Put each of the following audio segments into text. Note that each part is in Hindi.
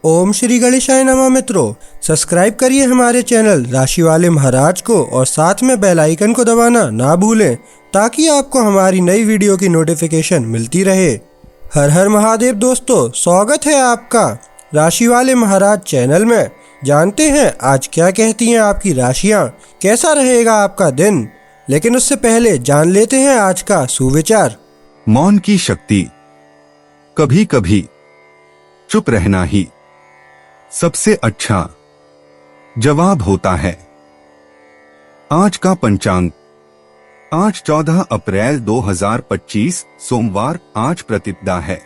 ओम श्री गणेशाय नमः। मित्रों, सब्सक्राइब करिए हमारे चैनल राशि वाले महाराज को और साथ में बेल आइकन को दबाना ना भूलें ताकि आपको हमारी नई वीडियो की नोटिफिकेशन मिलती रहे। हर हर महादेव दोस्तों, स्वागत है आपका राशि वाले महाराज चैनल में। जानते हैं आज क्या कहती हैं आपकी राशियां, कैसा रहेगा आपका दिन। लेकिन उससे पहले जान लेते हैं आज का सुविचार। मौन की शक्ति। कभी कभी चुप रहना ही सबसे अच्छा जवाब होता है। आज का पंचांग। आज 14 अप्रैल 2025 सोमवार। आज प्रतिपदा है।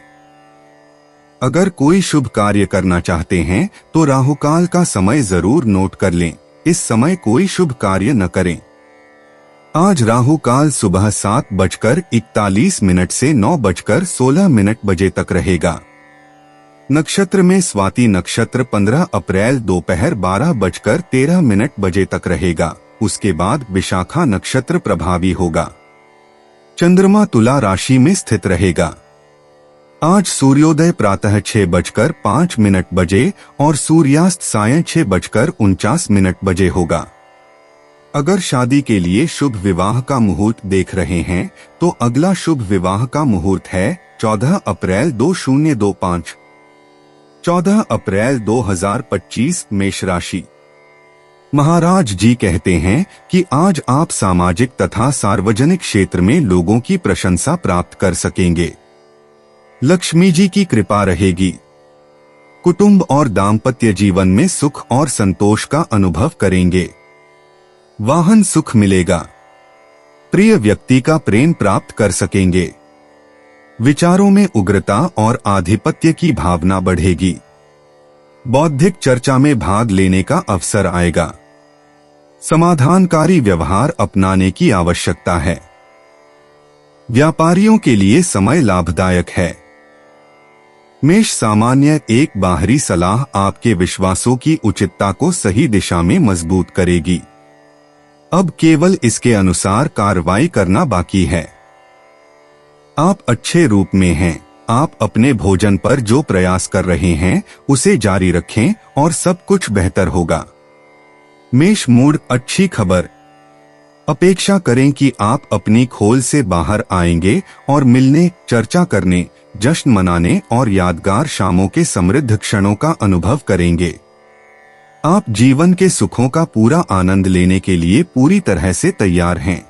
अगर कोई शुभ कार्य करना चाहते हैं तो राहुकाल का समय जरूर नोट कर लें। इस समय कोई शुभ कार्य न करें। आज राहुकाल सुबह 7:41 से 9:16 बजे तक रहेगा। नक्षत्र में स्वाति नक्षत्र 15 अप्रैल दोपहर 12:13 बजे तक रहेगा। उसके बाद विशाखा नक्षत्र प्रभावी होगा। चंद्रमा तुला राशि में स्थित रहेगा। आज सूर्योदय प्रातः 6:05 बजे और सूर्यास्त सायं 6:49 बजे होगा। अगर शादी के लिए शुभ विवाह का मुहूर्त देख रहे हैं तो अगला शुभ विवाह का मुहूर्त है 14 अप्रैल 2025। 14 अप्रैल 2025 मेष राशि। महाराज जी कहते हैं कि आज आप सामाजिक तथा सार्वजनिक क्षेत्र में लोगों की प्रशंसा प्राप्त कर सकेंगे। लक्ष्मी जी की कृपा रहेगी। कुटुंब और दाम्पत्य जीवन में सुख और संतोष का अनुभव करेंगे। वाहन सुख मिलेगा। प्रिय व्यक्ति का प्रेम प्राप्त कर सकेंगे। विचारों में उग्रता और आधिपत्य की भावना बढ़ेगी। बौद्धिक चर्चा में भाग लेने का अवसर आएगा। समाधानकारी व्यवहार अपनाने की आवश्यकता है। व्यापारियों के लिए समय लाभदायक है। मेष सामान्य एक बाहरी सलाह आपके विश्वासों की उचितता को सही दिशा में मजबूत करेगी। अब केवल इसके अनुसार कार्रवाई करना बाकी है। आप अच्छे रूप में हैं। आप अपने भोजन पर जो प्रयास कर रहे हैं उसे जारी रखें और सब कुछ बेहतर होगा। मेष मूड। अच्छी खबर। अपेक्षा करें कि आप अपनी खोल से बाहर आएंगे और मिलने, चर्चा करने, जश्न मनाने और यादगार शामों के समृद्ध क्षणों का अनुभव करेंगे। आप जीवन के सुखों का पूरा आनंद लेने के लिए पूरी तरह से तैयार हैं।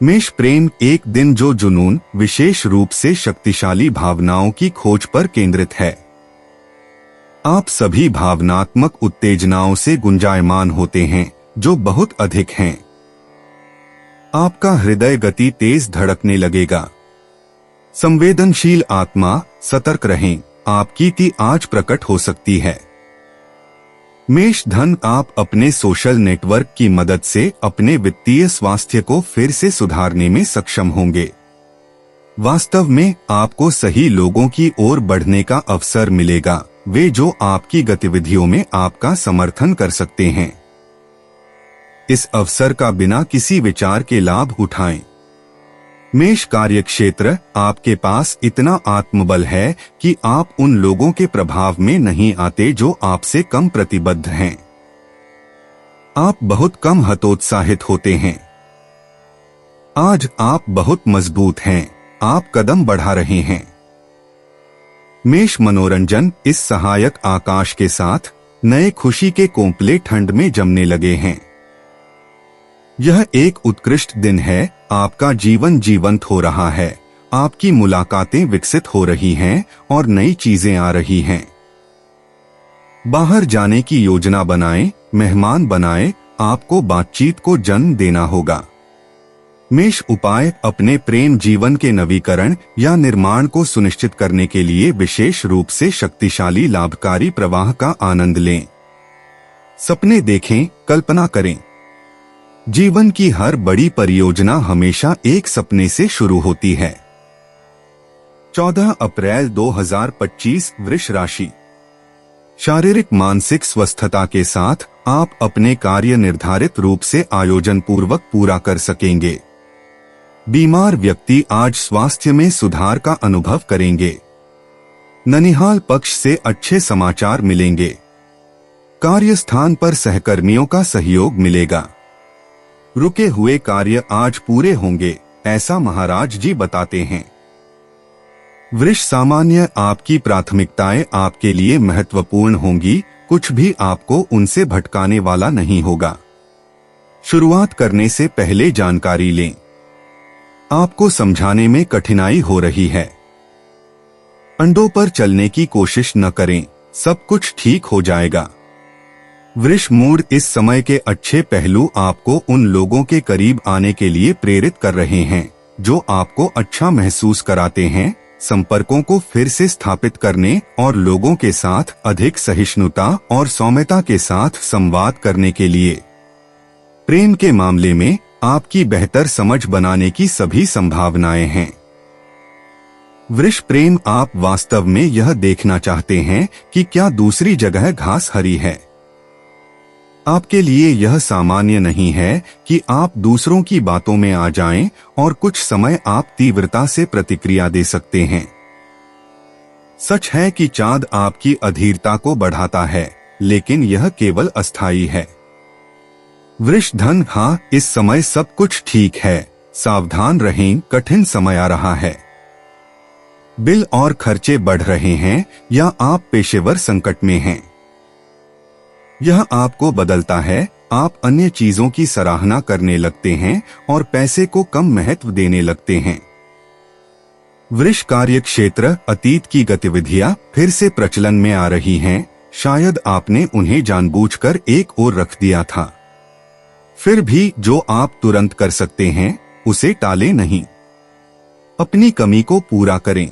मेष प्रेम। एक दिन जो जुनून विशेष रूप से शक्तिशाली भावनाओं की खोज पर केंद्रित है। आप सभी भावनात्मक उत्तेजनाओं से गुंजायमान होते हैं जो बहुत अधिक हैं। आपका हृदय गति तेज धड़कने लगेगा। संवेदनशील आत्मा, सतर्क रहें। आपकी ती आज प्रकट हो सकती है। मेष धन। आप अपने सोशल नेटवर्क की मदद से अपने वित्तीय स्वास्थ्य को फिर से सुधारने में सक्षम होंगे। वास्तव में आपको सही लोगों की ओर बढ़ने का अवसर मिलेगा, वे जो आपकी गतिविधियों में आपका समर्थन कर सकते हैं। इस अवसर का बिना किसी विचार के लाभ उठाएं। मेष कार्यक्षेत्र। आपके पास इतना आत्मबल है कि आप उन लोगों के प्रभाव में नहीं आते जो आपसे कम प्रतिबद्ध हैं। आप बहुत कम हतोत्साहित होते हैं। आज आप बहुत मजबूत हैं। आप कदम बढ़ा रहे हैं। मेष मनोरंजन। इस सहायक आकाश के साथ नए खुशी के कोंपले ठंड में जमने लगे हैं। यह एक उत्कृष्ट दिन है। आपका जीवन जीवंत हो रहा है। आपकी मुलाकातें विकसित हो रही हैं और नई चीजें आ रही हैं। बाहर जाने की योजना बनाएं, मेहमान बनाएं। आपको बातचीत को जन्म देना होगा। मेष उपाय। अपने प्रेम जीवन के नवीकरण या निर्माण को सुनिश्चित करने के लिए विशेष रूप से शक्तिशाली लाभकारी प्रवाह का आनंद लें। सपने देखें, कल्पना करें। जीवन की हर बड़ी परियोजना हमेशा एक सपने से शुरू होती है। 14 अप्रैल 2025 वृष राशि। शारीरिक मानसिक स्वस्थता के साथ आप अपने कार्य निर्धारित रूप से आयोजन पूर्वक पूरा कर सकेंगे। बीमार व्यक्ति आज स्वास्थ्य में सुधार का अनुभव करेंगे। ननिहाल पक्ष से अच्छे समाचार मिलेंगे। कार्यस्थान पर सहकर्मियों का सहयोग मिलेगा। रुके हुए कार्य आज पूरे होंगे, ऐसा महाराज जी बताते हैं। वृष सामान्य, आपकी प्राथमिकताएं आपके लिए महत्वपूर्ण होंगी, कुछ भी आपको उनसे भटकाने वाला नहीं होगा। शुरुआत करने से पहले जानकारी लें। आपको समझाने में कठिनाई हो रही है। अंडों पर चलने की कोशिश न करें, सब कुछ ठीक हो जाएगा। वृष मूड, इस समय के अच्छे पहलू आपको उन लोगों के करीब आने के लिए प्रेरित कर रहे हैं जो आपको अच्छा महसूस कराते हैं, संपर्कों को फिर से स्थापित करने और लोगों के साथ अधिक सहिष्णुता और सौम्यता के साथ संवाद करने के लिए। प्रेम के मामले में आपकी बेहतर समझ बनाने की सभी संभावनाएं हैं। वृष प्रेम, आप वास्तव में यह देखना चाहते हैं कि क्या दूसरी जगह घास हरी है। आपके लिए यह सामान्य नहीं है कि आप दूसरों की बातों में आ जाएं और कुछ समय आप तीव्रता से प्रतिक्रिया दे सकते हैं। सच है कि चाँद आपकी अधीरता को बढ़ाता है, लेकिन यह केवल अस्थायी है। वृष धन, हाँ, इस समय सब कुछ ठीक है, सावधान रहें, कठिन समय आ रहा है। बिल और खर्चे बढ़ रहे हैं या आप पेशेवर संकट में हैं। यह आपको बदलता है, आप अन्य चीजों की सराहना करने लगते हैं और पैसे को कम महत्व देने लगते हैं। वृष कार्य क्षेत्र, अतीत की गतिविधियां फिर से प्रचलन में आ रही हैं, शायद आपने उन्हें जानबूझकर एक ओर रख दिया था। फिर भी जो आप तुरंत कर सकते हैं उसे टालें नहीं, अपनी कमी को पूरा करें।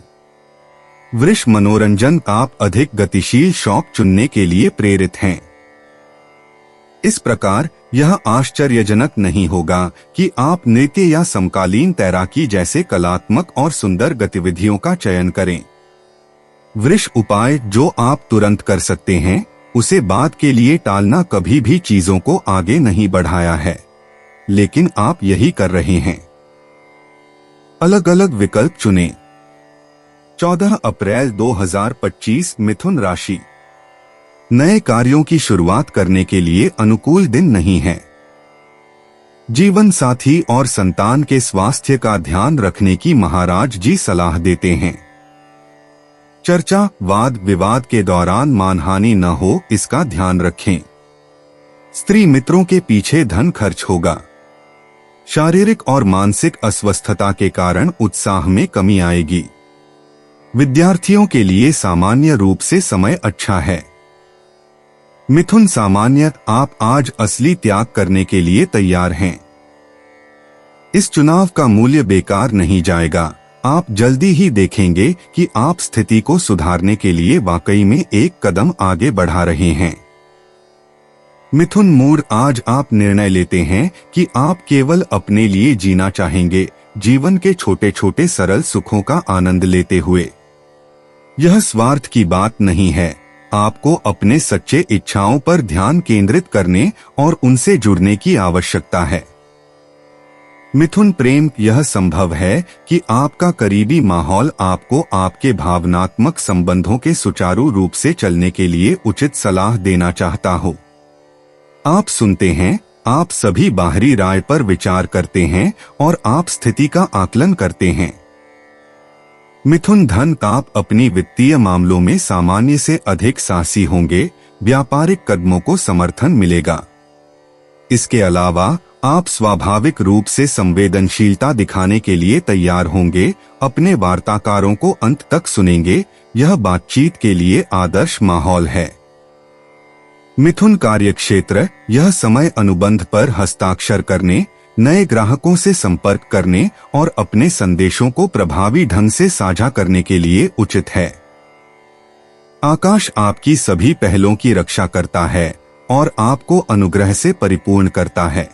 वृष मनोरंजन, आप अधिक गतिशील शौक चुनने के लिए प्रेरित हैं। इस प्रकार यह आश्चर्यजनक नहीं होगा कि आप नृत्य या समकालीन तैराकी जैसे कलात्मक और सुंदर गतिविधियों का चयन करें। वृष उपाय, जो आप तुरंत कर सकते हैं उसे बाद के लिए टालना कभी भी चीजों को आगे नहीं बढ़ाया है, लेकिन आप यही कर रहे हैं। अलग अलग विकल्प चुनें। 14 अप्रैल 2025 मिथुन राशि। नए कार्यों की शुरुआत करने के लिए अनुकूल दिन नहीं है। जीवन साथी और संतान के स्वास्थ्य का ध्यान रखने की महाराज जी सलाह देते हैं। चर्चा, वाद विवाद के दौरान मानहानि न हो, इसका ध्यान रखें। स्त्री मित्रों के पीछे धन खर्च होगा। शारीरिक और मानसिक अस्वस्थता के कारण उत्साह में कमी आएगी। विद्यार्थियों के लिए सामान्य रूप से समय अच्छा है। मिथुन सामान्य, आप आज असली त्याग करने के लिए तैयार हैं। इस चुनाव का मूल्य बेकार नहीं जाएगा। आप जल्दी ही देखेंगे कि आप स्थिति को सुधारने के लिए वाकई में एक कदम आगे बढ़ा रहे हैं। मिथुन मूड, आज आप निर्णय लेते हैं कि आप केवल अपने लिए जीना चाहेंगे, जीवन के छोटे छोटे सरल सुखों का आनंद लेते हुए। यह स्वार्थ की बात नहीं है, आपको अपने सच्चे इच्छाओं पर ध्यान केंद्रित करने और उनसे जुड़ने की आवश्यकता है। मिथुन प्रेम, यह संभव है कि आपका करीबी माहौल आपको आपके भावनात्मक संबंधों के सुचारू रूप से चलने के लिए उचित सलाह देना चाहता हो। आप सुनते हैं, आप सभी बाहरी राय पर विचार करते हैं और आप स्थिति का आकलन करते हैं। मिथुन धन, आप अपनी वित्तीय मामलों में सामान्य से अधिक साहसी होंगे, व्यापारिक कदमों को समर्थन मिलेगा। इसके अलावा आप स्वाभाविक रूप से संवेदनशीलता दिखाने के लिए तैयार होंगे, अपने वार्ताकारों को अंत तक सुनेंगे, यह बातचीत के लिए आदर्श माहौल है। मिथुन कार्यक्षेत्र, यह समय अनुबंध पर हस्ताक्षर करने, नए ग्राहकों से संपर्क करने और अपने संदेशों को प्रभावी ढंग से साझा करने के लिए उचित है। आकाश आपकी सभी पहलों की रक्षा करता है और आपको अनुग्रह से परिपूर्ण करता है।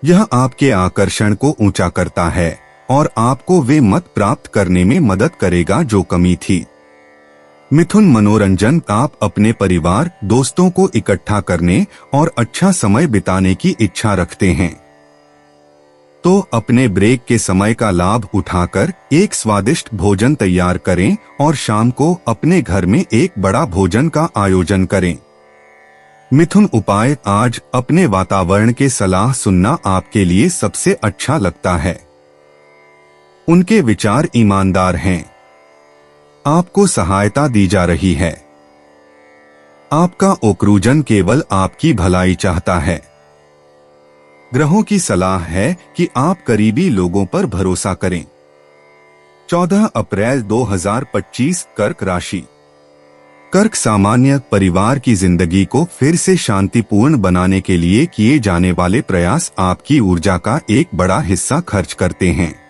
यह आपके आकर्षण को ऊंचा करता है और आपको वे मत प्राप्त करने में मदद करेगा जो कमी थी। मिथुन मनोरंजन, आप अपने परिवार दोस्तों को इकट्ठा करने और अच्छा समय बिताने की इच्छा रखते हैं। तो अपने ब्रेक के समय का लाभ उठाकर एक स्वादिष्ट भोजन तैयार करें और शाम को अपने घर में एक बड़ा भोजन का आयोजन करें। मिथुन उपाय। आज अपने वातावरण के सलाह सुनना आपके लिए सबसे अच्छा लगता है। उनके विचार ईमानदार हैं। आपको सहायता दी जा रही है। आपका ओक्रूजन केवल आपकी भलाई चाहता है। ग्रहों की सलाह है कि आप करीबी लोगों पर भरोसा करें। 14 अप्रैल 2025 कर्क राशि। कर्क सामान्य परिवार की जिंदगी को फिर से शांतिपूर्ण बनाने के लिए किए जाने वाले प्रयास आपकी ऊर्जा का एक बड़ा हिस्सा खर्च करते हैं।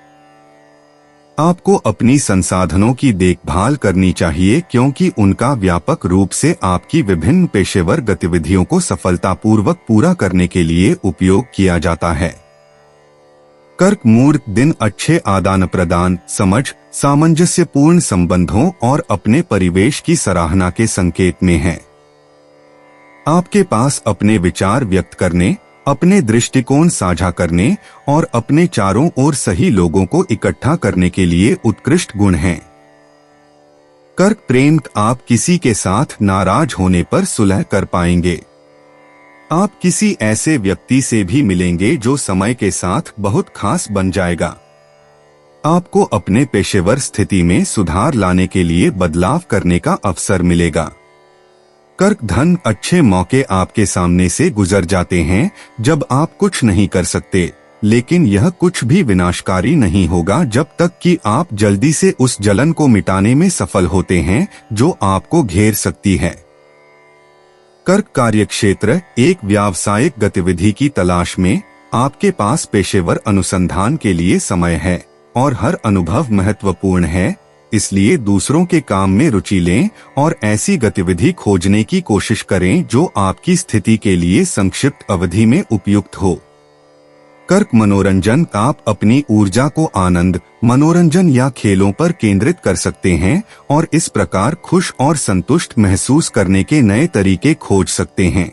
आपको अपनी संसाधनों की देखभाल करनी चाहिए क्योंकि उनका व्यापक रूप से आपकी विभिन्न पेशेवर गतिविधियों को सफलतापूर्वक पूरा करने के लिए उपयोग किया जाता है। कर्क मुहूर्त दिन अच्छे आदान प्रदान, समझ, सामंजस्यपूर्ण संबंधों और अपने परिवेश की सराहना के संकेत में है। आपके पास अपने विचार व्यक्त करने, अपने दृष्टिकोण साझा करने और अपने चारों ओर सही लोगों को इकट्ठा करने के लिए उत्कृष्ट गुण हैं। कर्क प्रेम। आप किसी के साथ नाराज होने पर सुलह कर पाएंगे। आप किसी ऐसे व्यक्ति से भी मिलेंगे जो समय के साथ बहुत खास बन जाएगा। आपको अपने पेशेवर स्थिति में सुधार लाने के लिए बदलाव करने का अवसर मिलेगा। कर्क धन। अच्छे मौके आपके सामने से गुजर जाते हैं जब आप कुछ नहीं कर सकते, लेकिन यह कुछ भी विनाशकारी नहीं होगा जब तक कि आप जल्दी से उस जलन को मिटाने में सफल होते हैं जो आपको घेर सकती है। कर्क कार्यक्षेत्र। एक व्यावसायिक गतिविधि की तलाश में आपके पास पेशेवर अनुसंधान के लिए समय है और हर अनुभव महत्वपूर्ण है, इसलिए दूसरों के काम में रुचि लें और ऐसी गतिविधि खोजने की कोशिश करें जो आपकी स्थिति के लिए संक्षिप्त अवधि में उपयुक्त हो। कर्क मनोरंजन। आप अपनी ऊर्जा को आनंद, मनोरंजन या खेलों पर केंद्रित कर सकते हैं और इस प्रकार खुश और संतुष्ट महसूस करने के नए तरीके खोज सकते हैं।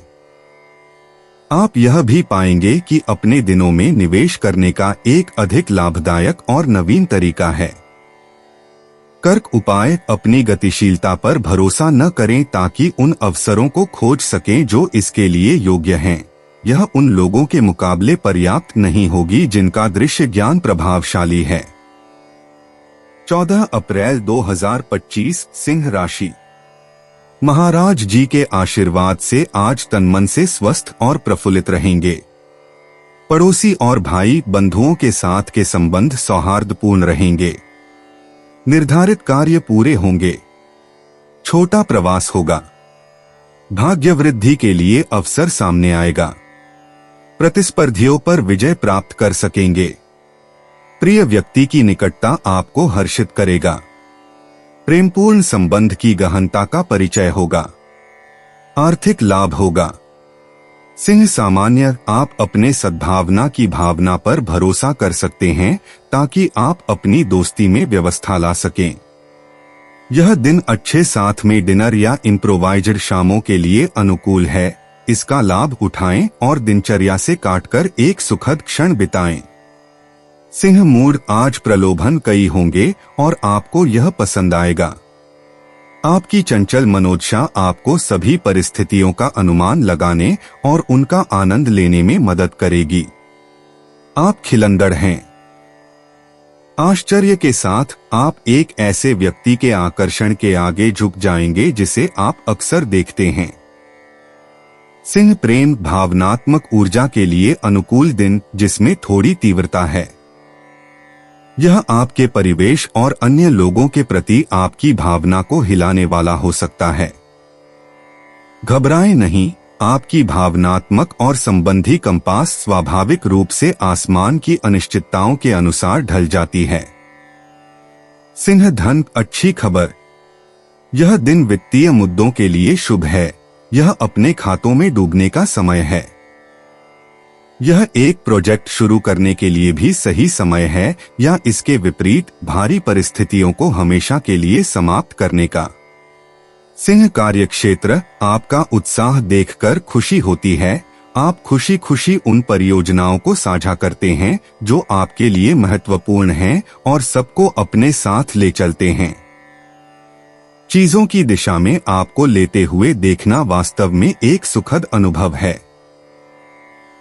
आप यह भी पाएंगे कि अपने दिनों में निवेश करने का एक अधिक लाभदायक और नवीन तरीका है। कर्क उपाय। अपनी गतिशीलता पर भरोसा न करें ताकि उन अवसरों को खोज सकें जो इसके लिए योग्य हैं। यह उन लोगों के मुकाबले पर्याप्त नहीं होगी जिनका दृश्य ज्ञान प्रभावशाली है। 14 अप्रैल 2025 सिंह राशि। महाराज जी के आशीर्वाद से आज तन मन से स्वस्थ और प्रफुल्लित रहेंगे। पड़ोसी और भाई बंधुओं के साथ के संबंध सौहार्दपूर्ण रहेंगे। निर्धारित कार्य पूरे होंगे। छोटा प्रवास होगा। भाग्य वृद्धि के लिए अवसर सामने आएगा। प्रतिस्पर्धियों पर विजय प्राप्त कर सकेंगे। प्रिय व्यक्ति की निकटता आपको हर्षित करेगा। प्रेमपूर्ण संबंध की गहनता का परिचय होगा। आर्थिक लाभ होगा। सिंह सामान्य। आप अपने सद्भावना की भावना पर भरोसा कर सकते हैं ताकि आप अपनी दोस्ती में व्यवस्था ला सकें। यह दिन अच्छे साथ में डिनर या इम्प्रोवाइज्ड शामों के लिए अनुकूल है। इसका लाभ उठाएं और दिनचर्या से काटकर एक सुखद क्षण बिताएं। सिंह मूड। आज प्रलोभन कई होंगे और आपको यह पसंद आएगा। आपकी चंचल मनोदशा आपको सभी परिस्थितियों का अनुमान लगाने और उनका आनंद लेने में मदद करेगी। आप खिलंदड़ हैं। आश्चर्य के साथ आप एक ऐसे व्यक्ति के आकर्षण के आगे झुक जाएंगे जिसे आप अक्सर देखते हैं। सिंह प्रेम। भावनात्मक ऊर्जा के लिए अनुकूल दिन जिसमें थोड़ी तीव्रता है। यह आपके परिवेश और अन्य लोगों के प्रति आपकी भावना को हिलाने वाला हो सकता है। घबराएं नहीं, आपकी भावनात्मक और संबंधी कंपास स्वाभाविक रूप से आसमान की अनिश्चितताओं के अनुसार ढल जाती है। सिंह धन। अच्छी खबर। यह दिन वित्तीय मुद्दों के लिए शुभ है। यह अपने खातों में डूबने का समय है। यह एक प्रोजेक्ट शुरू करने के लिए भी सही समय है या इसके विपरीत भारी परिस्थितियों को हमेशा के लिए समाप्त करने का। सिंह कार्यक्षेत्र। आपका उत्साह देखकर खुशी होती है। आप खुशी खुशी उन परियोजनाओं को साझा करते हैं जो आपके लिए महत्वपूर्ण हैं और सबको अपने साथ ले चलते हैं। चीजों की दिशा में आपको लेते हुए देखना वास्तव में एक सुखद अनुभव है।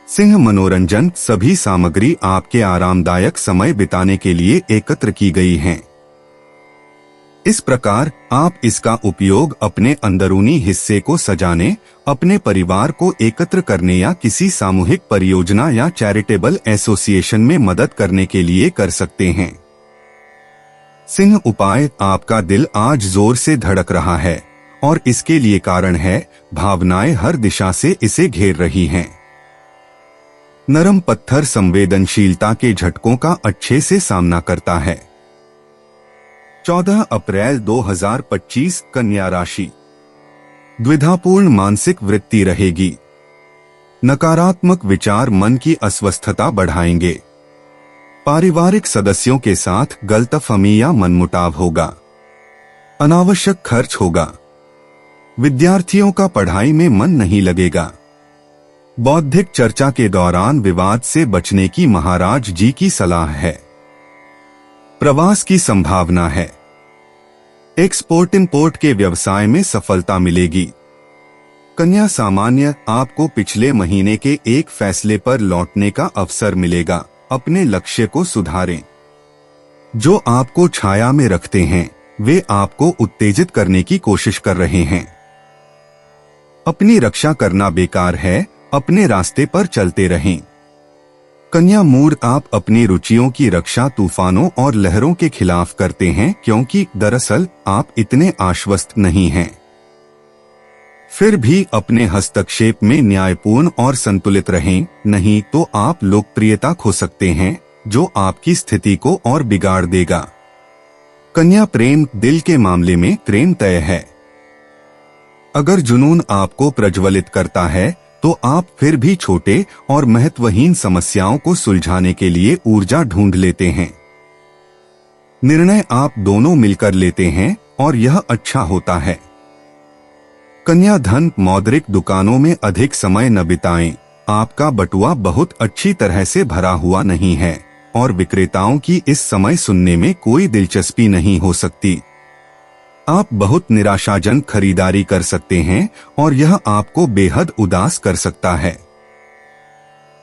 सिंह मनोरंजन सभी सामग्री आपके आरामदायक समय बिताने के लिए एकत्र की गई हैं। इस प्रकार आप इसका उपयोग अपने अंदरूनी हिस्से को सजाने, अपने परिवार को एकत्र करने या किसी सामूहिक परियोजना या चैरिटेबल एसोसिएशन में मदद करने के लिए कर सकते हैं। सिंह उपाय, आपका दिल आज जोर से धड़क रहा है और इसके लिए कारण है भावनाएं हर दिशा से इसे घेर रही हैं। नरम पत्थर संवेदनशीलता के झटकों का अच्छे से सामना करता है। 14 अप्रैल 2025 कन्या राशि। द्विधापूर्ण मानसिक वृत्ति रहेगी। नकारात्मक विचार मन की अस्वस्थता बढ़ाएंगे। पारिवारिक सदस्यों के साथ गलतफहमी या मनमुटाव होगा। अनावश्यक खर्च होगा। विद्यार्थियों का पढ़ाई में मन नहीं लगेगा। बौद्धिक चर्चा के दौरान विवाद से बचने की महाराज जी की सलाह है। प्रवास की संभावना है। एक्सपोर्ट इंपोर्ट के व्यवसाय में सफलता मिलेगी। कन्या सामान्य, आपको पिछले महीने के एक फैसले पर लौटने का अवसर मिलेगा। अपने लक्ष्य को सुधारें। जो आपको छाया में रखते हैं वे आपको उत्तेजित करने की कोशिश कर रहे हैं। अपनी रक्षा करना बेकार है, अपने रास्ते पर चलते रहें। कन्या मूड, आप अपनी रुचियों की रक्षा तूफानों और लहरों के खिलाफ करते हैं क्योंकि दरअसल आप इतने आश्वस्त नहीं हैं। फिर भी अपने हस्तक्षेप में न्यायपूर्ण और संतुलित रहें, नहीं तो आप लोकप्रियता खो सकते हैं जो आपकी स्थिति को और बिगाड़ देगा। कन्या प्रेम, दिल के मामले में प्रेम तय है। अगर जुनून आपको प्रज्वलित करता है तो आप फिर भी छोटे और महत्वहीन समस्याओं को सुलझाने के लिए ऊर्जा ढूंढ लेते हैं। निर्णय आप दोनों मिलकर लेते हैं और यह अच्छा होता है। कन्या धन, मौद्रिक दुकानों में अधिक समय न बिताएं। आपका बटुआ बहुत अच्छी तरह से भरा हुआ नहीं है और विक्रेताओं की इस समय सुनने में कोई दिलचस्पी नहीं हो सकती। आप बहुत निराशाजनक खरीदारी कर सकते हैं और यह आपको बेहद उदास कर सकता है।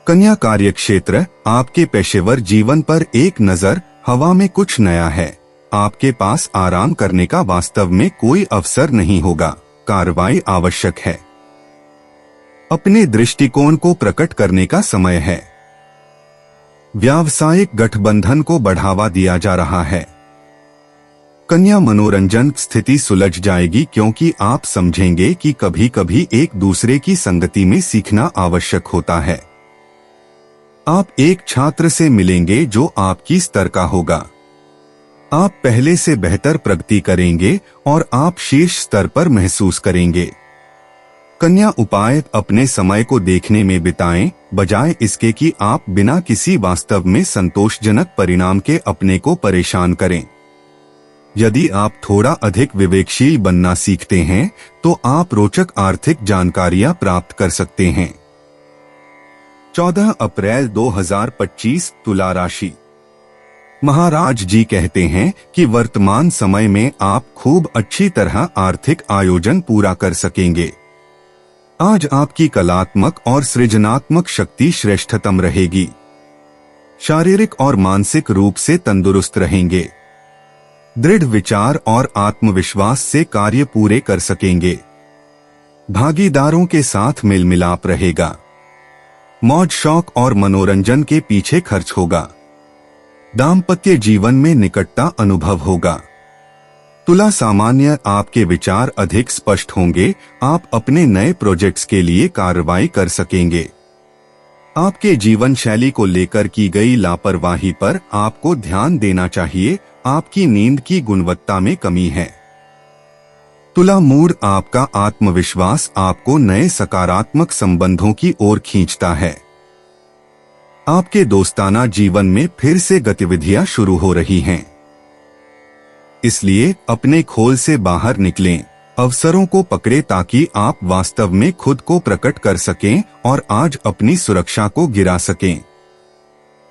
कन्या कार्यक्षेत्र, आपके पेशेवर जीवन पर एक नजर। हवा में कुछ नया है। आपके पास आराम करने का वास्तव में कोई अवसर नहीं होगा। कार्रवाई आवश्यक है। अपने दृष्टिकोण को प्रकट करने का समय है। व्यावसायिक गठबंधन को बढ़ावा दिया जा रहा है। कन्या मनोरंजन, स्थिति सुलझ जाएगी क्योंकि आप समझेंगे कि कभी कभी एक दूसरे की संगति में सीखना आवश्यक होता है। आप एक छात्र से मिलेंगे जो आपकी स्तर का होगा। आप पहले से बेहतर प्रगति करेंगे और आप शीर्ष स्तर पर महसूस करेंगे। कन्या उपाय, अपने समय को देखने में बिताएं बजाय इसके कि आप बिना किसी वास्तव में संतोषजनक परिणाम के अपने को परेशान करें। यदि आप थोड़ा अधिक विवेकशील बनना सीखते हैं तो आप रोचक आर्थिक जानकारियां प्राप्त कर सकते हैं। 14 अप्रैल 2025 तुला राशि। महाराज जी कहते हैं कि वर्तमान समय में आप खूब अच्छी तरह आर्थिक आयोजन पूरा कर सकेंगे। आज आपकी कलात्मक और सृजनात्मक शक्ति श्रेष्ठतम रहेगी। शारीरिक और मानसिक रूप से तंदुरुस्त रहेंगे। दृढ़ विचार और आत्मविश्वास से कार्य पूरे कर सकेंगे। भागीदारों के साथ मेल मिलाप रहेगा। मौज शौक और मनोरंजन के पीछे खर्च होगा। दाम्पत्य जीवन में निकटता अनुभव होगा। तुला सामान्य, आपके विचार अधिक स्पष्ट होंगे। आप अपने नए प्रोजेक्ट्स के लिए कार्रवाई कर सकेंगे। आपके जीवन शैली को लेकर की गई लापरवाही पर आपको ध्यान देना चाहिए। आपकी नींद की गुणवत्ता में कमी है। तुला मूड, आपका आत्मविश्वास आपको नए सकारात्मक संबंधों की ओर खींचता है। आपके दोस्ताना जीवन में फिर से गतिविधियां शुरू हो रही हैं। इसलिए अपने खोल से बाहर निकलें। अवसरों को पकड़े ताकि आप वास्तव में खुद को प्रकट कर सकें और आज अपनी सुरक्षा को गिरा सकें।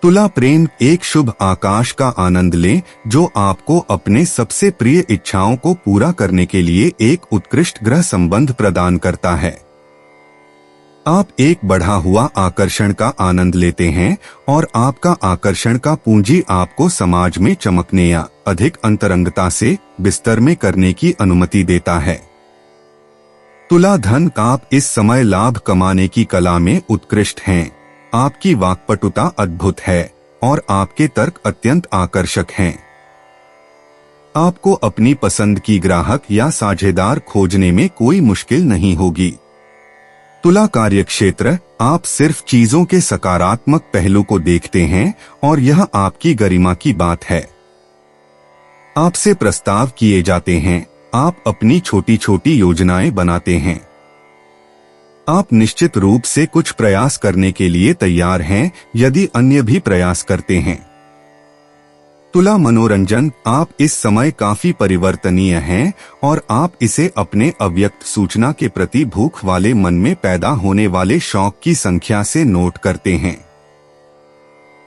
तुला प्रेम एक शुभ आकाश का आनंद लें जो आपको अपने सबसे प्रिय इच्छाओं को पूरा करने के लिए एक उत्कृष्ट ग्रह संबंध प्रदान करता है। आप एक बढ़ा हुआ आकर्षण का आनंद लेते हैं और आपका आकर्षण का पूंजी आपको समाज में चमकने या अधिक अंतरंगता से बिस्तर में करने की अनुमति देता है। तुला धन, आप इस समय लाभ कमाने की कला में उत्कृष्ट हैं। आपकी वाक्पटुता अद्भुत है और आपके तर्क अत्यंत आकर्षक हैं। आपको अपनी पसंद की ग्राहक या साझेदार खोजने में कोई मुश्किल नहीं होगी। तुला कार्यक्षेत्र, आप सिर्फ चीजों के सकारात्मक पहलू को देखते हैं और यह आपकी गरिमा की बात है। आपसे प्रस्ताव किए जाते हैं, आप अपनी छोटी छोटी योजनाएं बनाते हैं। आप निश्चित रूप से कुछ प्रयास करने के लिए तैयार हैं यदि अन्य भी प्रयास करते हैं। तुला मनोरंजन, आप इस समय काफी परिवर्तनीय हैं और आप इसे अपने अव्यक्त सूचना के प्रति भूख वाले मन में पैदा होने वाले शौक की संख्या से नोट करते हैं।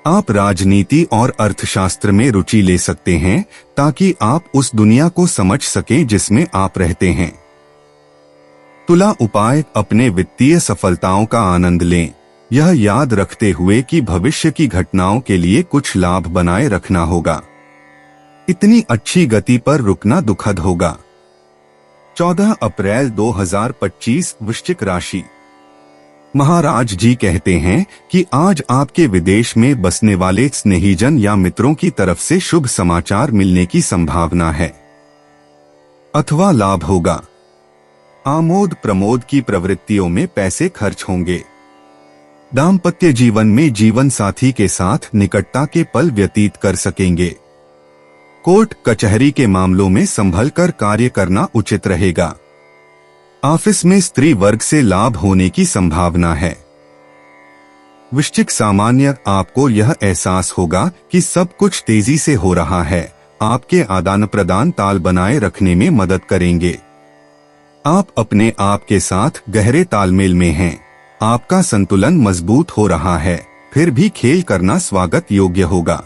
आप राजनीति और अर्थशास्त्र में रुचि ले सकते हैं ताकि आप उस दुनिया को समझ सकें जिसमें आप रहते हैं। तुला उपाय, अपने वित्तीय सफलताओं का आनंद लें, यह याद रखते हुए कि भविष्य की घटनाओं के लिए कुछ लाभ बनाए रखना होगा। इतनी अच्छी गति पर रुकना दुखद होगा। 14 अप्रैल 2025 वृश्चिक राशि। महाराज जी कहते हैं कि आज आपके विदेश में बसने वाले स्नेहीजन या मित्रों की तरफ से शुभ समाचार मिलने की संभावना है अथवा लाभ होगा। आमोद प्रमोद की प्रवृत्तियों में पैसे खर्च होंगे। दाम्पत्य जीवन में जीवन साथी के साथ निकटता के पल व्यतीत कर सकेंगे। कोर्ट कचहरी के मामलों में संभल कर कार्य करना उचित रहेगा। ऑफिस में स्त्री वर्ग से लाभ होने की संभावना है। वृश्चिक सामान्य, आपको यह एहसास होगा कि सब कुछ तेजी से हो रहा है। आपके आदान प्रदान ताल बनाए रखने में मदद करेंगे। आप अपने आप के साथ गहरे तालमेल में हैं। आपका संतुलन मजबूत हो रहा है, फिर भी खेल करना स्वागत योग्य होगा।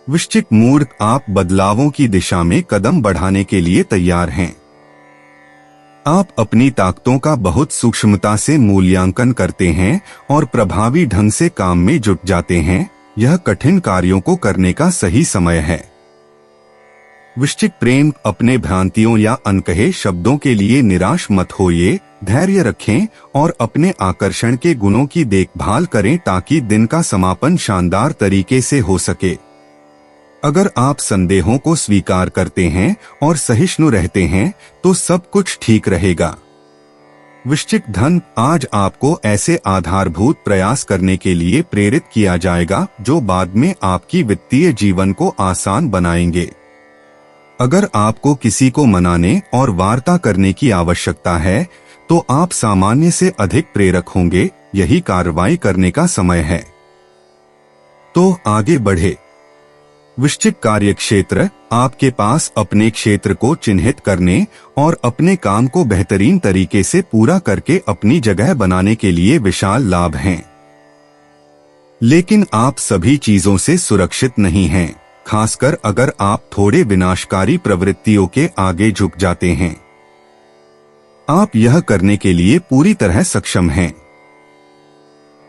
वृश्चिक मूड, आप बदलावों की दिशा में कदम बढ़ाने के लिए तैयार हैं। आप अपनी ताकतों का बहुत सूक्ष्मता से मूल्यांकन करते हैं और प्रभावी ढंग से काम में जुट जाते हैं। यह कठिन कार्यों को करने का सही समय है। वृश्चिक प्रेम, अपने भ्रांतियों या अनकहे शब्दों के लिए निराश मत होइए। धैर्य रखें और अपने आकर्षण के गुणों की देखभाल करें ताकि दिन का समापन शानदार तरीके से हो सके। अगर आप संदेहों को स्वीकार करते हैं और सहिष्णु रहते हैं तो सब कुछ ठीक रहेगा। वृश्चिक धन, आज आपको ऐसे आधारभूत प्रयास करने के लिए प्रेरित किया जाएगा जो बाद में आपकी वित्तीय जीवन को आसान बनाएंगे। अगर आपको किसी को मनाने और वार्ता करने की आवश्यकता है तो आप सामान्य से अधिक प्रेरक होंगे। यही कार्रवाई करने का समय है। तो आगे बढ़े। वृश्चिक कार्यक्षेत्र, आपके पास अपने क्षेत्र को चिन्हित करने और अपने काम को बेहतरीन तरीके से पूरा करके अपनी जगह बनाने के लिए विशाल लाभ हैं। लेकिन आप सभी चीजों से सुरक्षित नहीं हैं, खासकर अगर आप थोड़े विनाशकारी प्रवृत्तियों के आगे झुक जाते हैं। आप यह करने के लिए पूरी तरह सक्षम हैं।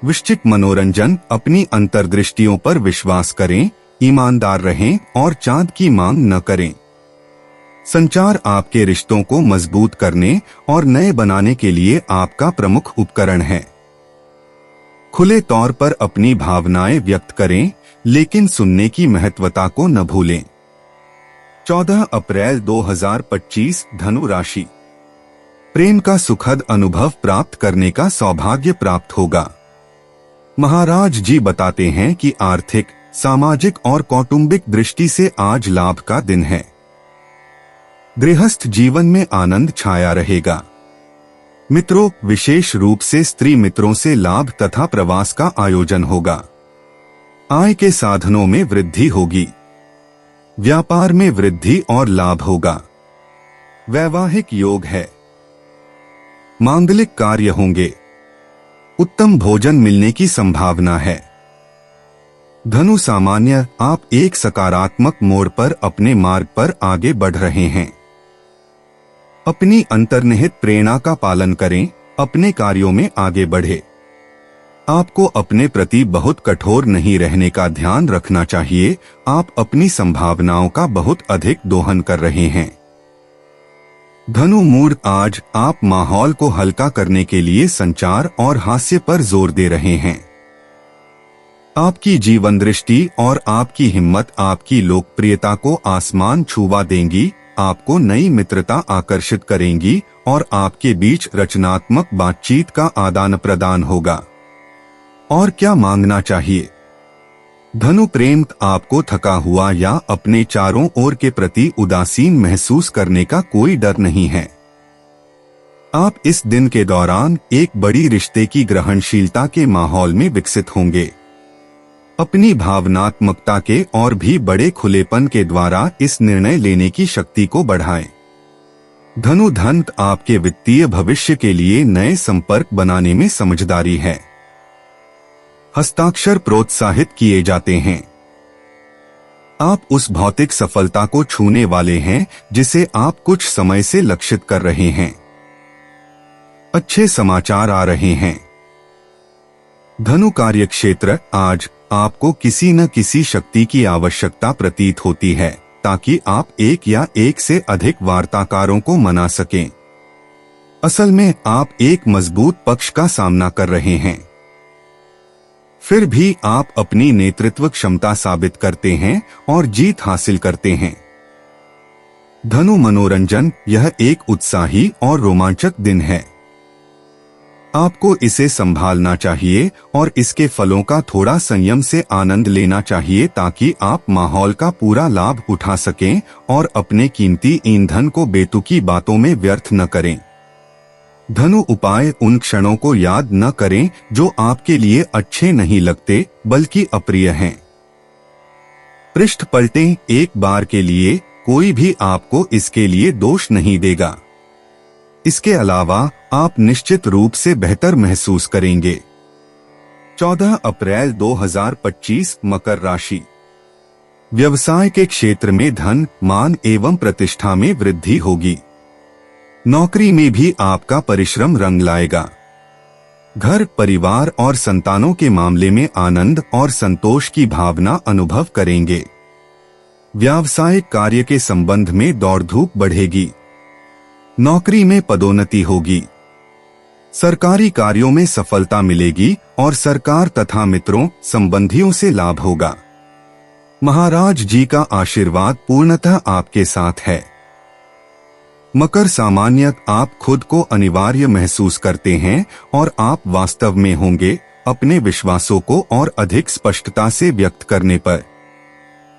वृश्चिक मनोरंजन, अपनी अंतर्दृष्टियों पर विश्वास करें, ईमानदार रहें और चांद की मांग न करें। संचार आपके रिश्तों को मजबूत करने और नए बनाने के लिए आपका प्रमुख उपकरण है। खुले तौर पर अपनी भावनाएं व्यक्त करें, लेकिन सुनने की महत्वता को न भूलें। 14 अप्रैल 2025 धनु राशि। प्रेम का सुखद अनुभव प्राप्त करने का सौभाग्य प्राप्त होगा। महाराज जी बताते हैं कि आर्थिक, सामाजिक और कौटुंबिक दृष्टि से आज लाभ का दिन है। गृहस्थ जीवन में आनंद छाया रहेगा। मित्रों, विशेष रूप से स्त्री मित्रों से लाभ तथा प्रवास का आयोजन होगा। आय के साधनों में वृद्धि होगी। व्यापार में वृद्धि और लाभ होगा। वैवाहिक योग है। मांगलिक कार्य होंगे। उत्तम भोजन मिलने की संभावना है। धनु सामान्य, आप एक सकारात्मक मोड़ पर अपने मार्ग पर आगे बढ़ रहे हैं। अपनी अंतर्निहित प्रेरणा का पालन करें, अपने कार्यों में आगे बढ़े। आपको अपने प्रति बहुत कठोर नहीं रहने का ध्यान रखना चाहिए। आप अपनी संभावनाओं का बहुत अधिक दोहन कर रहे हैं। धनु मूड, आज आप माहौल को हल्का करने के लिए संचार और हास्य पर जोर दे रहे हैं। आपकी जीवन दृष्टि और आपकी हिम्मत आपकी लोकप्रियता को आसमान छुवा देंगी। आपको नई मित्रता आकर्षित करेंगी और आपके बीच रचनात्मक बातचीत का आदान प्रदान होगा। और क्या मांगना चाहिए? धनु प्रेम, आपको थका हुआ या अपने चारों ओर के प्रति उदासीन महसूस करने का कोई डर नहीं है। आप इस दिन के दौरान एक बड़ी रिश्ते की ग्रहणशीलता के माहौल में विकसित होंगे। अपनी भावनात्मकता के और भी बड़े खुलेपन के द्वारा इस निर्णय लेने की शक्ति को बढ़ाएं। धनु धन, आपके वित्तीय भविष्य के लिए नए संपर्क बनाने में समझदारी है। हस्ताक्षर प्रोत्साहित किए जाते हैं। आप उस भौतिक सफलता को छूने वाले हैं जिसे आप कुछ समय से लक्षित कर रहे हैं। अच्छे समाचार आ रहे हैं। धनु कार्यक्षेत्र, आज आपको किसी न किसी शक्ति की आवश्यकता प्रतीत होती है ताकि आप एक या एक से अधिक वार्ताकारों को मना सकें। असल में आप एक मजबूत पक्ष का सामना कर रहे हैं। फिर भी आप अपनी नेतृत्व क्षमता साबित करते हैं और जीत हासिल करते हैं। धनु मनोरंजन, यह एक उत्साही और रोमांचक दिन है। आपको इसे संभालना चाहिए और इसके फलों का थोड़ा संयम से आनंद लेना चाहिए ताकि आप माहौल का पूरा लाभ उठा सकें और अपने कीमती ईंधन को बेतुकी बातों में व्यर्थ न करें। धनु उपाय, उन क्षणों को याद न करें जो आपके लिए अच्छे नहीं लगते बल्कि अप्रिय हैं। पृष्ठ पलटें, एक बार के लिए कोई भी आपको इसके लिए दोष नहीं देगा। इसके अलावा आप निश्चित रूप से बेहतर महसूस करेंगे। 14 अप्रैल 2025 मकर राशि। व्यवसाय के क्षेत्र में धन, मान एवं प्रतिष्ठा में वृद्धि होगी। नौकरी में भी आपका परिश्रम रंग लाएगा। घर, परिवार और संतानों के मामले में आनंद और संतोष की भावना अनुभव करेंगे। व्यावसायिक कार्य के संबंध में दौड़-धूप बढ़ेगी। नौकरी में पदोन्नति होगी। सरकारी कार्यों में सफलता मिलेगी और सरकार तथा मित्रों, संबंधियों से लाभ होगा। महाराज जी का आशीर्वाद पूर्णतः आपके साथ है। मकर सामान्य, आप खुद को अनिवार्य महसूस करते हैं और आप वास्तव में होंगे अपने विश्वासों को और अधिक स्पष्टता से व्यक्त करने पर।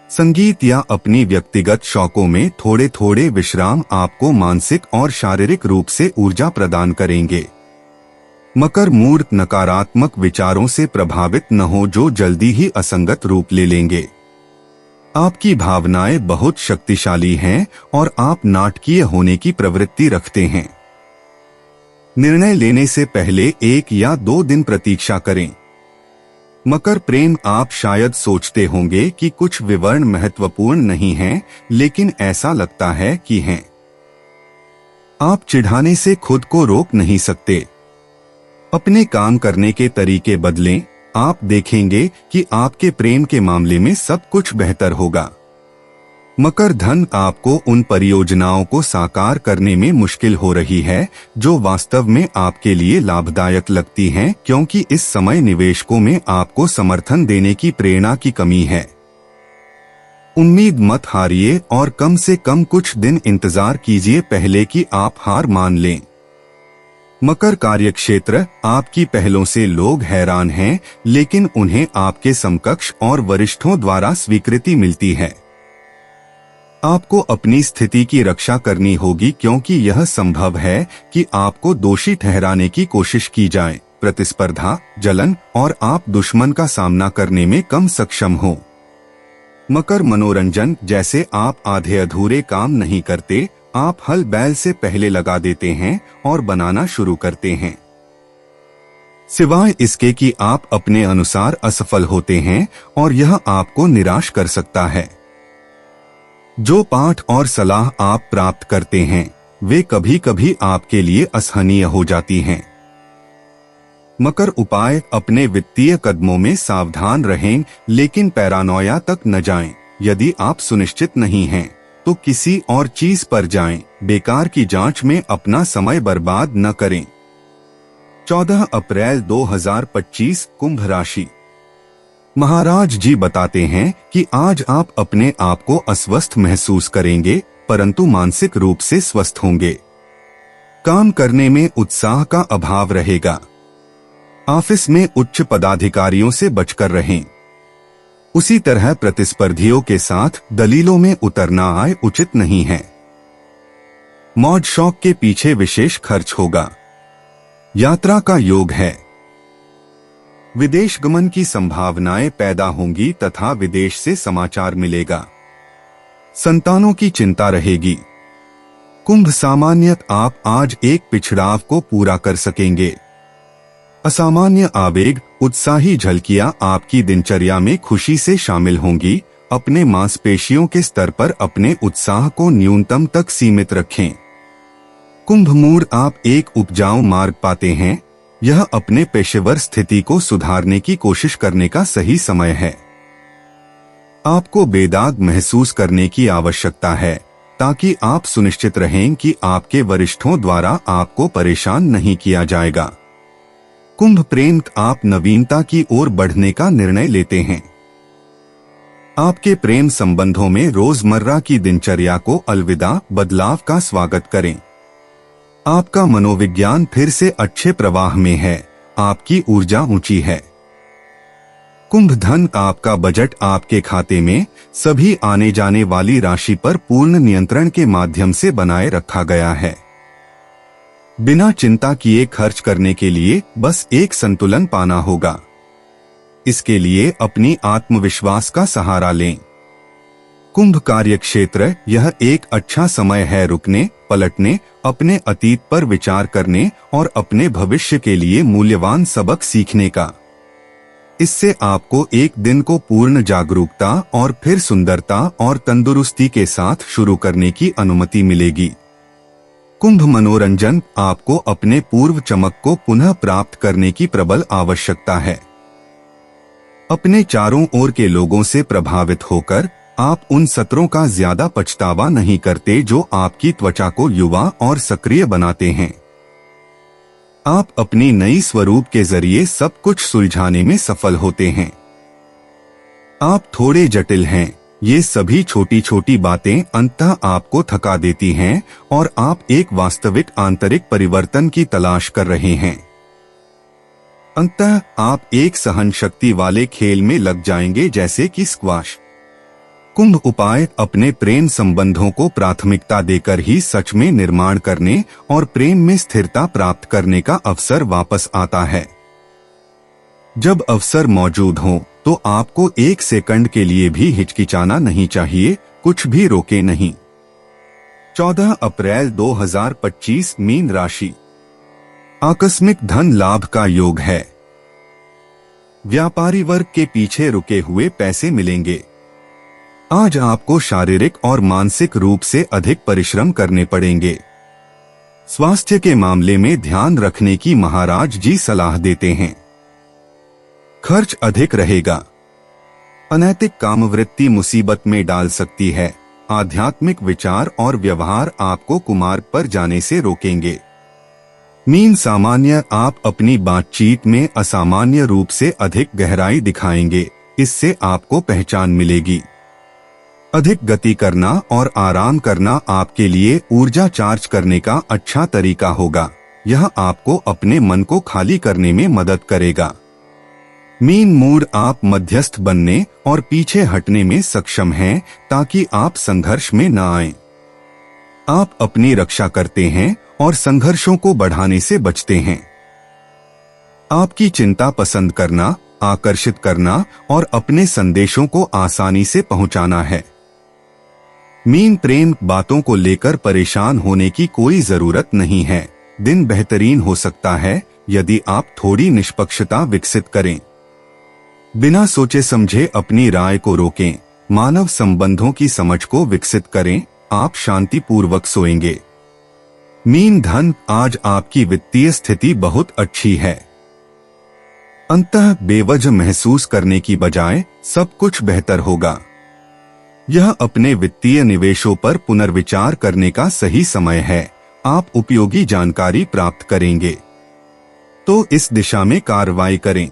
संगीत या अपनी व्यक्तिगत शौकों में थोड़े थोड़े विश्राम आपको मानसिक और शारीरिक रूप से ऊर्जा प्रदान करेंगे। मकर मूड, नकारात्मक विचारों से प्रभावित न हो जो जल्दी ही असंगत रूप ले लेंगे। आपकी भावनाएं बहुत शक्तिशाली हैं और आप नाटकीय होने की प्रवृत्ति रखते हैं। निर्णय लेने से पहले 1 या 2 दिन प्रतीक्षा करें। मकर प्रेम, आप शायद सोचते होंगे कि कुछ विवरण महत्वपूर्ण नहीं हैं, लेकिन ऐसा लगता है कि हैं। आप चिढ़ाने से खुद को रोक नहीं सकते। अपने काम करने के तरीके बदलें। आप देखेंगे कि आपके प्रेम के मामले में सब कुछ बेहतर होगा। मकर धन, आपको उन परियोजनाओं को साकार करने में मुश्किल हो रही है जो वास्तव में आपके लिए लाभदायक लगती हैं, क्योंकि इस समय निवेशकों में आपको समर्थन देने की प्रेरणा की कमी है। उम्मीद मत हारिए और कम से कम कुछ दिन इंतजार कीजिए पहले कि आप हार मान लें। मकर कार्यक्षेत्र, आपकी पहलों से लोग हैरान हैं, लेकिन उन्हें आपके समकक्ष और वरिष्ठों द्वारा स्वीकृति मिलती है। आपको अपनी स्थिति की रक्षा करनी होगी क्योंकि यह संभव है कि आपको दोषी ठहराने की कोशिश की जाए। प्रतिस्पर्धा, जलन और आप दुश्मन का सामना करने में कम सक्षम हो। मकर मनोरंजन, जैसे आप आधे अधूरे काम नहीं करते, आप हल बैल से पहले लगा देते हैं और बनाना शुरू करते हैं। सिवाय इसके कि आप अपने अनुसार असफल होते हैं और यह आपको निराश कर सकता है। जो पाठ और सलाह आप प्राप्त करते हैं वे कभी कभी आपके लिए असहनीय हो जाती हैं। मकर उपाय: अपने वित्तीय कदमों में सावधान रहें, लेकिन पैरानोया तक न जाएं। यदि आप सुनिश्चित नहीं हैं तो किसी और चीज पर जाएं। बेकार की जांच में अपना समय बर्बाद न करें। 14 अप्रैल 2025 कुंभ राशि। महाराज जी बताते हैं कि आज आप अपने आप को अस्वस्थ महसूस करेंगे, परंतु मानसिक रूप से स्वस्थ होंगे। काम करने में उत्साह का अभाव रहेगा। ऑफिस में उच्च पदाधिकारियों से बचकर रहें। उसी तरह प्रतिस्पर्धियों के साथ दलीलों में उतरना आय उचित नहीं है। मौज शौक के पीछे विशेष खर्च होगा। यात्रा का योग है। विदेश गमन की संभावनाएं पैदा होंगी तथा विदेश से समाचार मिलेगा। संतानों की चिंता रहेगी। कुंभ सामान्यत आप आज एक पिछड़ाव को पूरा कर सकेंगे। असामान्य आवेग, उत्साही झलकियां आपकी दिनचर्या में खुशी से शामिल होंगी। अपने मांसपेशियों के स्तर पर अपने उत्साह को न्यूनतम तक सीमित रखें। कुंभ मूड: आप एक उपजाऊ मार्ग पाते हैं। यह अपने पेशेवर स्थिति को सुधारने की कोशिश करने का सही समय है। आपको बेदाग महसूस करने की आवश्यकता है ताकि आप सुनिश्चित रहें कि आपके वरिष्ठों द्वारा आपको परेशान नहीं किया जाएगा। कुंभ प्रेम: आप नवीनता की ओर बढ़ने का निर्णय लेते हैं। आपके प्रेम संबंधों में रोजमर्रा की दिनचर्या को अलविदा बदलाव का स्वागत करें। आपका मनोविज्ञान फिर से अच्छे प्रवाह में है। आपकी ऊर्जा ऊंची है। कुंभ धन: आपका बजट आपके खाते में सभी आने जाने वाली राशि पर पूर्ण नियंत्रण के माध्यम से बनाए रखा गया है। बिना चिंता किए खर्च करने के लिए बस एक संतुलन पाना होगा। इसके लिए अपनी आत्मविश्वास का सहारा लें। कुंभ कार्य क्षेत्र: यह एक अच्छा समय है रुकने, पलटने, अपने अतीत पर विचार करने और अपने भविष्य के लिए मूल्यवान सबक सीखने का। इससे आपको एक दिन को पूर्ण जागरूकता और फिर सुंदरता और तंदुरुस्ती के साथ शुरू करने की अनुमति मिलेगी। कुंभ मनोरंजन: आपको अपने पूर्व चमक को पुनः प्राप्त करने की प्रबल आवश्यकता है। अपने चारों ओर के लोगों से प्रभावित होकर आप उन सत्रों का ज्यादा पछतावा नहीं करते जो आपकी त्वचा को युवा और सक्रिय बनाते हैं। आप अपनी नई स्वरूप के जरिए सब कुछ सुलझाने में सफल होते हैं। आप थोड़े जटिल हैं। ये सभी छोटी छोटी बातें अंततः आपको थका देती हैं और आप एक वास्तविक आंतरिक परिवर्तन की तलाश कर रहे हैं। अंततः आप एक सहन शक्ति वाले खेल में लग जाएंगे, जैसे कि स्क्वाश। कुंभ उपाय: अपने प्रेम संबंधों को प्राथमिकता देकर ही सच में निर्माण करने और प्रेम में स्थिरता प्राप्त करने का अवसर वापस आता है। जब अवसर मौजूद हो तो आपको एक सेकंड के लिए भी हिचकिचाना नहीं चाहिए। कुछ भी रोके नहीं। 14 अप्रैल 2025 मीन राशि। आकस्मिक धन लाभ का योग है। व्यापारी वर्ग के पीछे रुके हुए पैसे मिलेंगे। आज आपको शारीरिक और मानसिक रूप से अधिक परिश्रम करने पड़ेंगे। स्वास्थ्य के मामले में ध्यान रखने की महाराज जी सलाह देते हैं। खर्च अधिक रहेगा। अनैतिक कामवृत्ति मुसीबत में डाल सकती है। आध्यात्मिक विचार और व्यवहार आपको कुमार्ग पर जाने से रोकेंगे। मीन सामान्य: आप अपनी बातचीत में असामान्य रूप से अधिक गहराई दिखाएंगे। इससे आपको पहचान मिलेगी। अधिक गति करना और आराम करना आपके लिए ऊर्जा चार्ज करने का अच्छा तरीका होगा। यह आपको अपने मन को खाली करने में मदद करेगा। मीन मूड: आप मध्यस्थ बनने और पीछे हटने में सक्षम हैं ताकि आप संघर्ष में न आएं। आप अपनी रक्षा करते हैं और संघर्षों को बढ़ाने से बचते हैं। आपकी चिंता पसंद करना, आकर्षित करना और अपने संदेशों को आसानी से पहुंचाना है। मीन प्रेम बातों को लेकर परेशान होने की कोई जरूरत नहीं है। दिन बेहतरीन हो सकता है यदि आप थोड़ी निष्पक्षता विकसित करें। बिना सोचे समझे अपनी राय को रोकें। मानव संबंधों की समझ को विकसित करें। आप शांतिपूर्वक सोएंगे। मीन धन, आज आपकी वित्तीय स्थिति बहुत अच्छी है। अंततः बेवजह महसूस करने की बजाय सब कुछ बेहतर होगा। यह अपने वित्तीय निवेशों पर पुनर्विचार करने का सही समय है। आप उपयोगी जानकारी प्राप्त करेंगे, तो इस दिशा में कार्रवाई करें।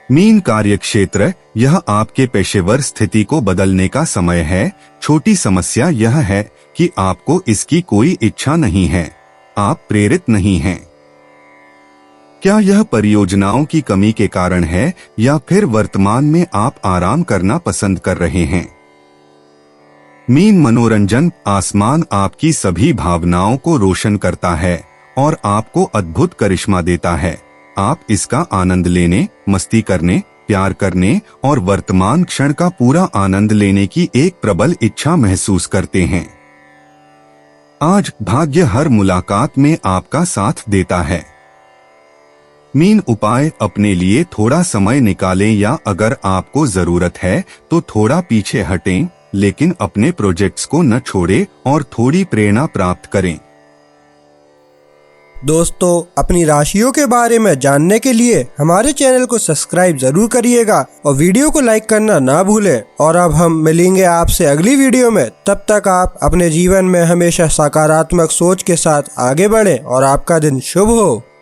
मीन कार्यक्षेत्र, यह आपके पेशेवर स्थिति को बदलने का समय है। छोटी समस्या यह है कि आपको इसकी कोई इच्छा नहीं है। आप प्रेरित नहीं हैं। क्या यह परियोजनाओं की कमी के कारण है या फिर वर्तमान में आप आराम करना पसंद कर रहे हैं? मीन मनोरंजन, आसमान आपकी सभी भावनाओं को रोशन करता है और आपको अद्भुत करिश्मा देता है। आप इसका आनंद लेने, मस्ती करने, प्यार करने और वर्तमान क्षण का पूरा आनंद लेने की एक प्रबल इच्छा महसूस करते हैं। आज भाग्य हर मुलाकात में आपका साथ देता है। मीन उपाय, अपने लिए थोड़ा समय निकालें या अगर आपको जरूरत है तो थोड़ा पीछे हटें, लेकिन अपने प्रोजेक्ट्स को न छोड़ें और थोड़ी प्रेरणा प्राप्त करें। दोस्तों, अपनी राशियों के बारे में जानने के लिए हमारे चैनल को सब्सक्राइब जरूर करिएगा और वीडियो को लाइक करना ना भूलें। और अब हम मिलेंगे आपसे अगली वीडियो में। तब तक आप अपने जीवन में हमेशा सकारात्मक सोच के साथ आगे बढ़ें और आपका दिन शुभ हो।